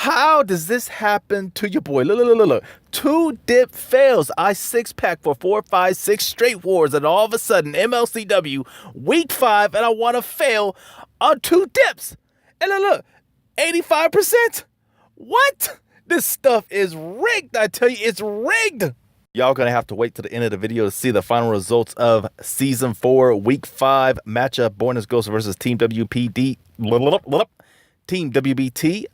How does this happen to your boy? Look. Two dip fails. I six-pack for 4, 5, 6 straight wars, and all of a sudden, MLCW, week 5, and I want to fail on 2 dips. And look, 85%? What? This stuff is rigged. I tell you, it's rigged. Y'all gonna have to wait to the end of the video to see the final results of Season 4, Week 5 matchup, born as Ghost versus Team WPD. Team WBT.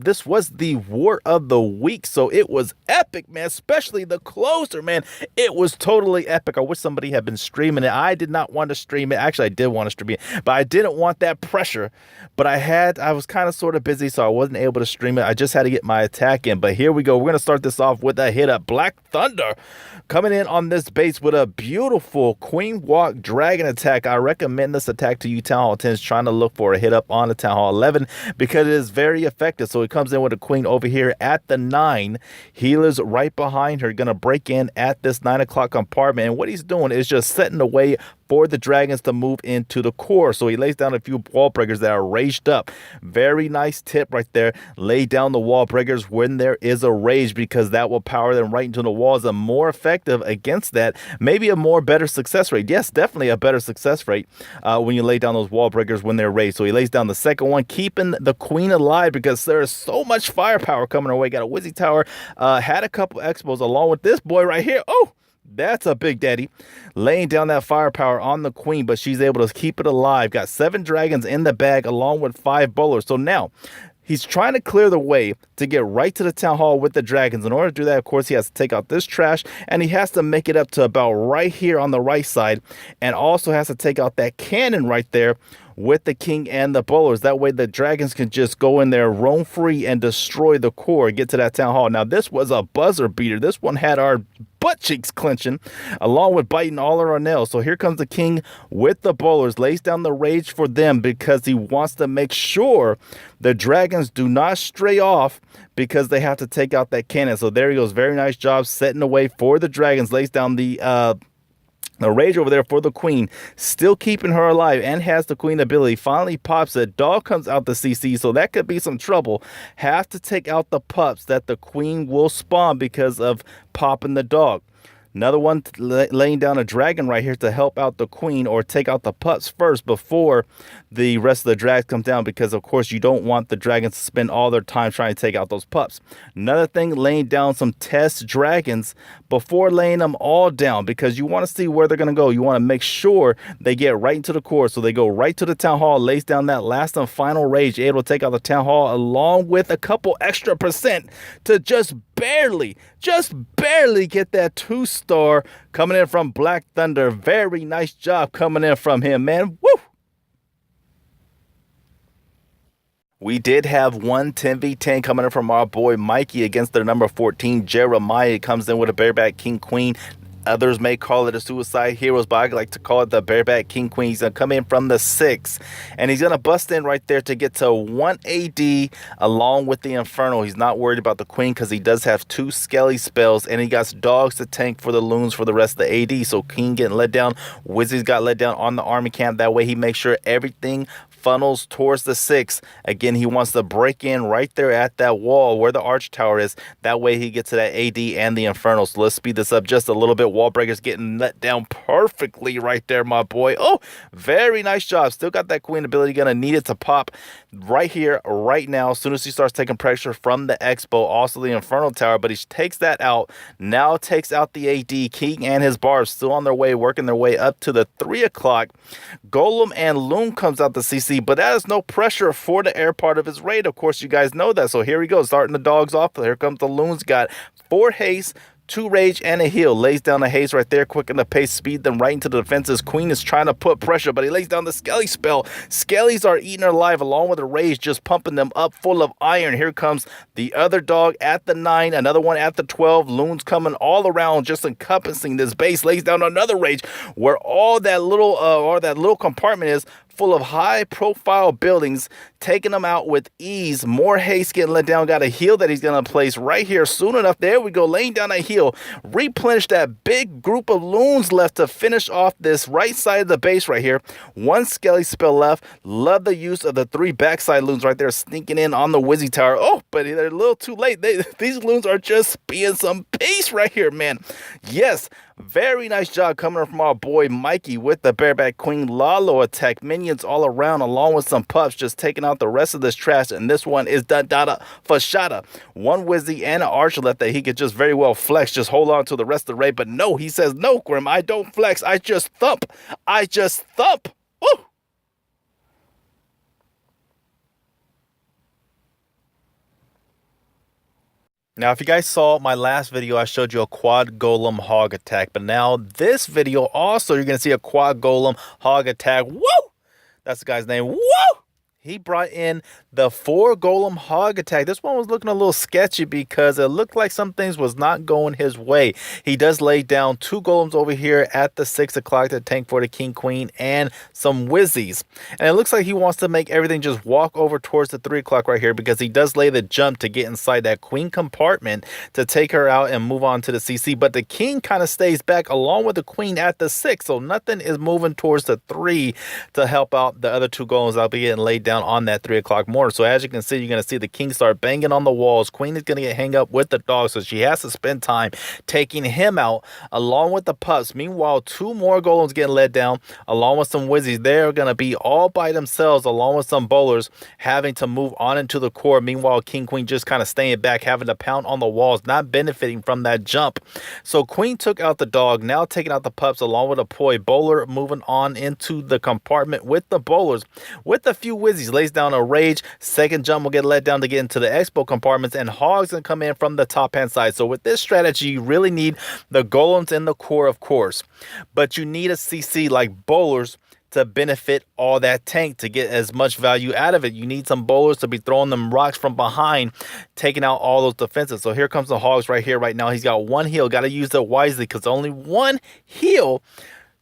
This was the war of the week, so it was epic, man, especially the closer, man. It was totally epic. I wish somebody had been streaming it. I did not want to stream it. Actually, I did want to stream it, but I didn't want that pressure. But I was kind of sort of busy, so I wasn't able to stream it. I just had to get my attack in. But here we go. We're going to start this off with a hit up. Black Thunder coming in on this base with a beautiful Queen Walk Dragon attack. I recommend this attack to you, Town Hall 10s, trying to look for a hit up on the Town Hall 11 because it is very effective. So he comes in with a queen over here at the 9. Healer's right behind her, going to break in at this 9 o'clock compartment. And what he's doing is just setting the way for the dragons to move into the core. So he lays down a few wall breakers that are raged up. Very nice tip right there. Lay down the wall breakers when there is a rage, because that will power them right into the walls and more effective against that. Maybe a more better success rate. Yes, definitely a better success rate when you lay down those wall breakers when they're raged. So he lays down the second one, keeping the queen alive because there is so much firepower coming our way. Got a Wizzy Tower, had a couple expos along with this boy right here. Oh, that's a big daddy, laying down that firepower on the queen, but she's able to keep it alive. Got 7 dragons in the bag along with 5 bowlers. So now he's trying to clear the way to get right to the town hall with the dragons. In order to do that, of course, he has to take out this trash, and he has to make it up to about right here on the right side, and also has to take out that cannon right there with the king and the bowlers. That way the dragons can just go in there, roam free, and destroy the core, get to that town hall. Now, this was a buzzer beater. This one had our butt cheeks clenching, along with biting all of our nails. So here comes the king with the bowlers, lays down the rage for them because he wants to make sure the dragons do not stray off because they have to take out that cannon. So there he goes. Very nice job setting the way for the dragons. Lays down the rage over there for the queen, still keeping her alive and has the queen ability. Finally pops it. Dog comes out the CC, so that could be some trouble. Have to take out the pups that the queen will spawn because of popping the dog. Another one laying down a dragon right here to help out the queen, or take out the pups first before the rest of the drags come down, because of course you don't want the dragons to spend all their time trying to take out those pups. Another thing, laying down some test dragons before laying them all down, because you want to see where they're going to go. You want to make sure they get right into the core. So they go right to the town hall, lays down that last and final rage, able to take out the town hall along with a couple extra percent to just barely get that 2-star coming in from Black Thunder. Very nice job coming in from him, man. Woo! We did have one 10v10 coming in from our boy Mikey against their number 14 Jeremiah. Comes in with a bareback king queen. Others may call it a suicide heroes, but I like to call it the bareback king queen. He's going to come in from the 6, and he's going to bust in right there to get to 1 AD along with the Inferno. He's not worried about the queen because he does have 2 skelly spells, and he got dogs to tank for the loons for the rest of the AD. So King getting let down. Wizzy's got let down on the army camp. That way he makes sure everything funnels towards the 6. Again, he wants to break in right there at that wall where the arch tower is. That way he gets to that AD and the Inferno. So let's speed this up just a little bit. Wall breakers getting let down perfectly right there, my boy. Oh, very nice job. Still got that queen ability. Gonna need it to pop right here, right now, as soon as he starts taking pressure from the Expo. Also the Inferno Tower, but he takes that out. Now takes out the AD. King and his barbs still on their way, working their way up to the 3 o'clock. Golem and Loon comes out the CC, but that is no pressure for the air part of his raid. Of course, you guys know that. So here we go, starting the dogs off. Here comes the Loons. Got 4 haste, 2 rage, and a heal. Lays down a haste right there, quicken the pace, speed them right into the defenses. Queen is trying to put pressure, but he lays down the Skelly spell. Skellies are eating her alive along with the rage, just pumping them up full of iron. Here comes the other dog at the 9, another one at the 12. Loons coming all around, just encompassing this base. Lays down another rage where all that little compartment is. full of high-profile buildings, taking them out with ease. More haste getting let down. Got a heal that he's going to place right here soon enough. There we go, laying down a heal. Replenish that big group of loons left to finish off this right side of the base right here. One skelly spell left. Love the use of the 3 backside loons right there sneaking in on the Wizzy Tower. Oh, but they're a little too late. These loons are just being some beast right here, man. Yes, very nice job coming from our boy Mikey with the Bareback Queen Lalo attack. Minions all around along with some pups just taking out the rest of this trash. And this one is Dada for Shoutout. One Wizzy and an Archer left that he could just very well flex. Just hold on to the rest of the raid. But no, he says, no, Grim, I don't flex. I just thump. I just thump. Woo! Now, if you guys saw my last video, I showed you a quad golem hog attack. But now this video also, you're going to see a quad golem hog attack. Woo! That's the guy's name. Woo! He brought in the 4 golem hog attack. This one was looking a little sketchy because it looked like some things was not going his way. He does lay down 2 golems over here at the 6 o'clock to tank for the king, queen, and some wizzies. And it looks like he wants to make everything just walk over towards the 3 o'clock right here because he does lay the jump to get inside that queen compartment to take her out and move on to the CC. But the king kind of stays back along with the queen at the 6. So nothing is moving towards the 3 to help out the other 2 golems that'll be getting laid down on that 3 o'clock mortar. So as you can see, you're going to see the king start banging on the walls. Queen is going to get hang up with the dog, so she has to spend time taking him out along with the pups. Meanwhile, 2 more golems getting let down along with some wizzies. They're going to be all by themselves along with some bowlers having to move on into the core. Meanwhile, king, queen just kind of staying back, having to pound on the walls, not benefiting from that jump. So queen took out the dog, now taking out the pups along with a poi. Bowler moving on into the compartment with the bowlers with a few wizzies. Lays down a rage. Second jump will get let down to get into the expo compartments, and hogs gonna come in from the top hand side. So with this strategy, you really need the golems in the core, of course, but you need a CC like bowlers to benefit all that tank to get as much value out of it. You need some bowlers to be throwing them rocks from behind, taking out all those defenses. So here comes the hogs right here right now. He's got 1 heal. Got to use it wisely because only 1 heal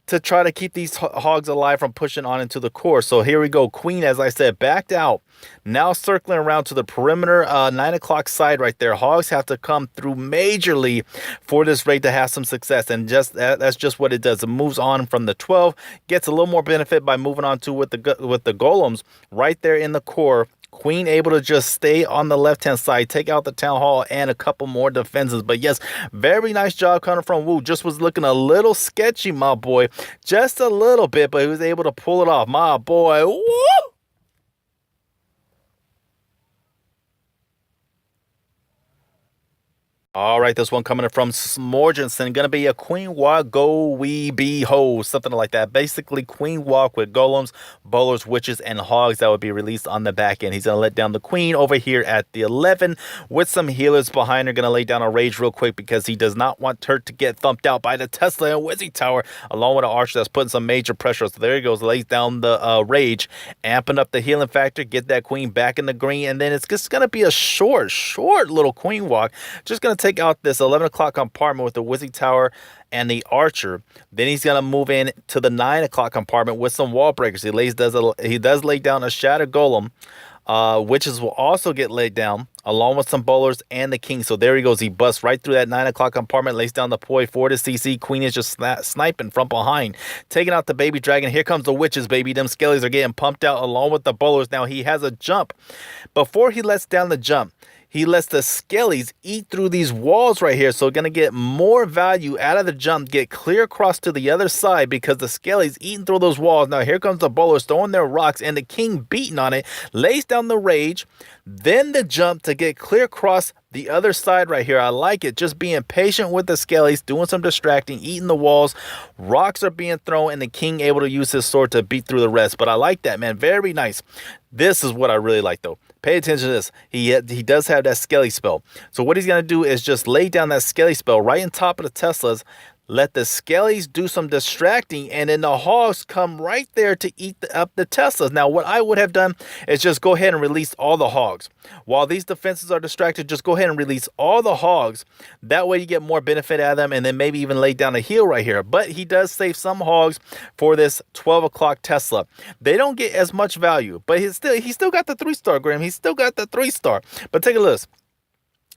to try to keep these hogs alive from pushing on into the core. So here we go. Queen, as I said, backed out. Now circling around to the perimeter 9 o'clock side right there. Hogs have to come through majorly for this raid to have some success. And just that's just what it does. It moves on from the 12. Gets a little more benefit by moving on to with the golems right there in the core. Queen able to just stay on the left-hand side, take out the town hall and a couple more defenses. But yes, very nice job coming from Wu. Just was looking a little sketchy, my boy. Just a little bit, but he was able to pull it off. My boy, woo! All right, this one coming from Smorgensen. Going to be a queen walk, go we be ho, something like that. Basically, queen walk with golems, bowlers, witches, and hogs that would be released on the back end. He's going to let down the queen over here at the 11 with some healers behind her. Going to lay down a rage real quick because he does not want her to get thumped out by the Tesla and Wizzy Tower, along with an archer that's putting some major pressure. So there he goes, lays down the rage, amping up the healing factor, get that queen back in the green, and then it's just going to be a short little queen walk. Just going to take out this 11 o'clock compartment with the Wizzy Tower and the archer. Then he's going to move in to the 9 o'clock compartment with some wall breakers. He does lay down a shattered golem. Witches will also get laid down along with some bowlers and the king. So there he goes. He busts right through that 9 o'clock compartment, lays down the poi for the CC. Queen is just sniping from behind, taking out the baby dragon. Here comes the witches, baby. Them skellies are getting pumped out along with the bowlers. Now he has a jump. Before he lets down the jump, he lets the skellies eat through these walls right here. So going to get more value out of the jump, get clear across to the other side because the skellies eating through those walls. Now here comes the bowlers throwing their rocks and the king beating on it, lays down the rage, then the jump to get clear across the other side right here. I like it. Just being patient with the skellies, doing some distracting, eating the walls. Rocks are being thrown and the king able to use his sword to beat through the rest. But I like that, man. Very nice. This is what I really like, though. Pay attention to this. He does have that skelly spell. So what he's going to do is just lay down that skelly spell right on top of the Teslas, let the Skellies do some distracting, and then the Hogs come right there to eat up the Teslas. Now, what I would have done is just go ahead and release all the Hogs. While these defenses are distracted, just go ahead and release all the Hogs. That way you get more benefit out of them, and then maybe even lay down a heal right here. But he does save some Hogs for this 12 o'clock Tesla. They don't get as much value, but he still got the 3-star, Graham. He's still got the 3-star. But take a look.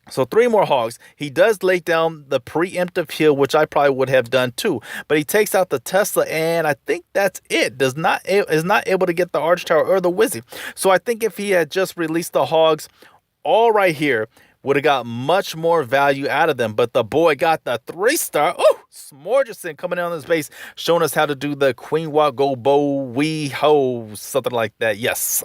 So 3 more Hogs. He does lay down the preemptive heal, which I probably would have done too. But he takes out the Tesla, and I think that's it. Is not able to get the Arch Tower or the Wizzy. So I think if he had just released the Hogs all right here, would have got much more value out of them. But the boy got the 3-star. Oh, Smorgerson coming in on his base, showing us how to do the Queen Walk Go Bow Wee Ho, something like that. Yes.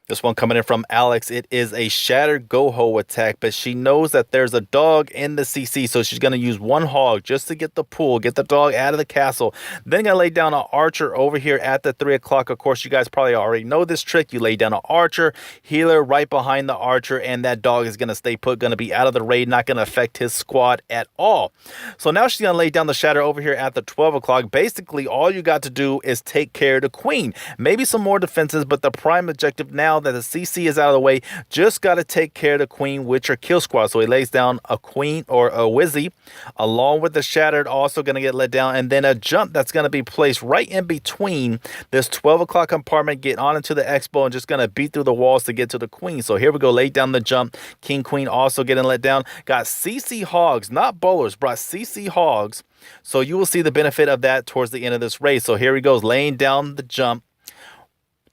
This one coming in from Alex. It is a Shattered Go-Ho attack, but she knows that there's a dog in the CC, so she's going to use 1 Hog just to get the pool, get the dog out of the castle. Then going to lay down an Archer over here at the 3 o'clock. Of course, you guys probably already know this trick. You lay down an Archer, healer right behind the Archer, and that dog is going to stay put, going to be out of the raid, not going to affect his squad at all. So now she's going to lay down the Shatter over here at the 12 o'clock. Basically, all you got to do is take care of the Queen. Maybe some more defenses, but the prime objective now that the CC is out of the way, just got to take care of the Queen with your kill squad. So he lays down a Queen or a Wizzy along with the Shattered, also going to get let down, and then a jump that's going to be placed right in between this 12 o'clock compartment, get on into the Expo, and just going to beat through the walls to get to the Queen. So here we go, lay down the jump. King Queen also getting let down. Got CC Hogs, not bowlers, brought CC Hogs. So you will see the benefit of that towards the end of this race. So here he goes, laying down the jump.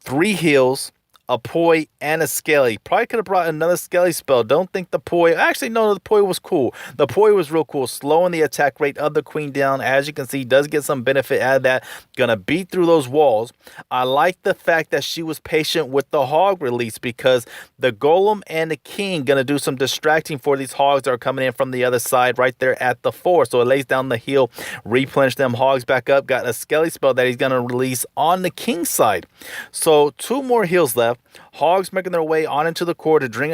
3 heals, a Poi, and a Skelly. Probably could have brought another Skelly spell. Don't think the Poi... Actually, no, the Poi was cool. The Poi was real cool. Slowing the attack rate of the Queen down. As you can see, does get some benefit out of that. Gonna beat through those walls. I like the fact that she was patient with the Hog release, because the Golem and the King gonna do some distracting for these Hogs that are coming in from the other side right there at the 4. So it lays down the heal, replenish them Hogs back up. Got a Skelly spell that he's gonna release on the King side. So 2 more heals left. Hogs making their way on into the core to join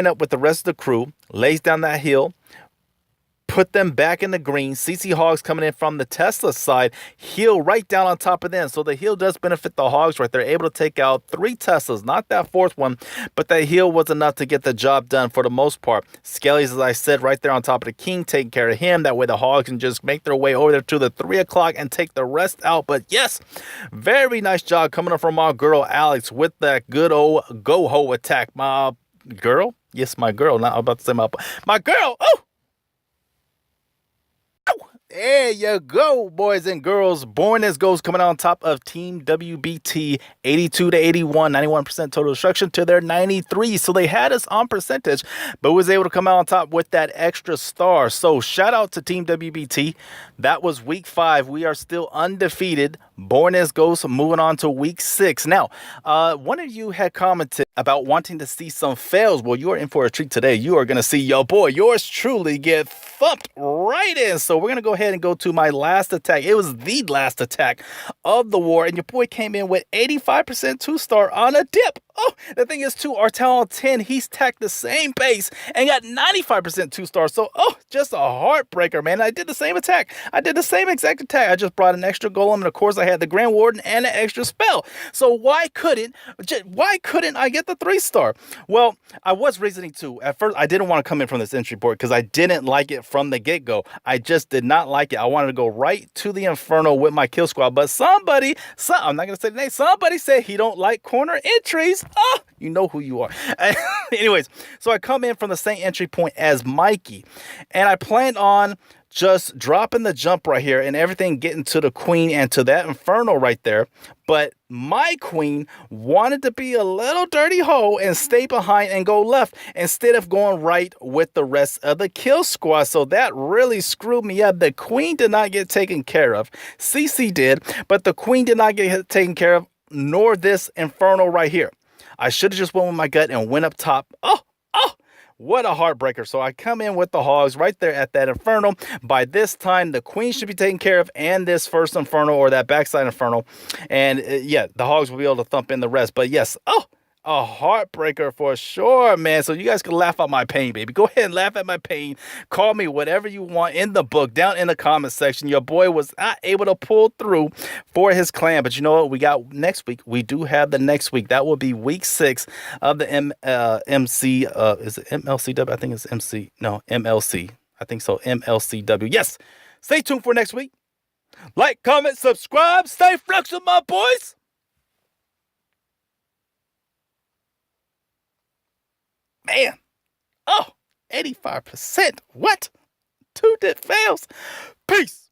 up with the rest of the crew. Lays down that hill, put them back in the green. CC Hogs coming in from the Tesla side, heal right down on top of them. So the heal does benefit the Hogs right there. Able to take out 3 Teslas, not that 4th one, but that heal was enough to get the job done for the most part. Skellies, as I said, right there on top of the King, taking care of him. That way the Hogs can just make their way over there to the 3 o'clock and take the rest out. But yes, very nice job coming up from our girl Alex with that good old go-ho attack. My girl? Yes, my girl. Not about to say my girl. Oh! There you go, boys and girls. Born as Ghost coming out on top of Team WBT, 82 to 81, 91% total destruction to their 93. So they had us on percentage, but was able to come out on top with that extra star. So shout out to Team WBT. That was week 5. We are still undefeated. Born as Ghost, moving on to week 6. Now, one of you had commented about wanting to see some fails. Well, you are in for a treat today. You are going to see your boy, yours truly, get thumped right in. So we're going to go ahead and go to my last attack. It was the last attack of the war, and your boy came in with 85% 2-star on a dip. Oh, the thing is too, our Talon 10, he's tacked the same base and got 95% 2-star. So, just a heartbreaker, man. I did the same attack. I did the same exact attack. I just brought an extra golem, and of course I had the Grand Warden and an extra spell. So why couldn't I get the 3-star? Well, I was reasoning to. At first, I didn't want to come in from this entry board because I didn't like it from the get-go. I just did not like it. I wanted to go right to the Inferno with my kill squad. But I'm not going to say the name, somebody said he don't like corner entries. Oh, you know who you are. Anyways, so I come in from the same entry point as Mikey, and I planned on just dropping the jump right here and everything getting to the Queen and to that Inferno right there. But my Queen wanted to be a little dirty hoe and stay behind and go left instead of going right with the rest of the kill squad. So that really screwed me up. The Queen did not get taken care of. CC did, but the Queen did not get taken care of, nor this Inferno right here. I should have just went with my gut and went up top. What a heartbreaker. So I come in with the Hogs right there at that Inferno. By this time, the Queen should be taken care of and this first Inferno or that backside Inferno. And yeah, the Hogs will be able to thump in the rest. But yes, a heartbreaker for sure, man. So you guys can laugh at my pain, baby. Go ahead and laugh at my pain. Call me whatever you want in the book, down in the comment section. Your boy was not able to pull through for his clan. But you know what? We got next week. We do have the next week. That will be week 6 of the MC. Is it MLCW? I think it's MC. No, MLC. I think so. MLCW. Yes. Stay tuned for next week. Like, comment, subscribe. Stay flexible, my boys. Man, 85%. What? 2 dip fails. Peace.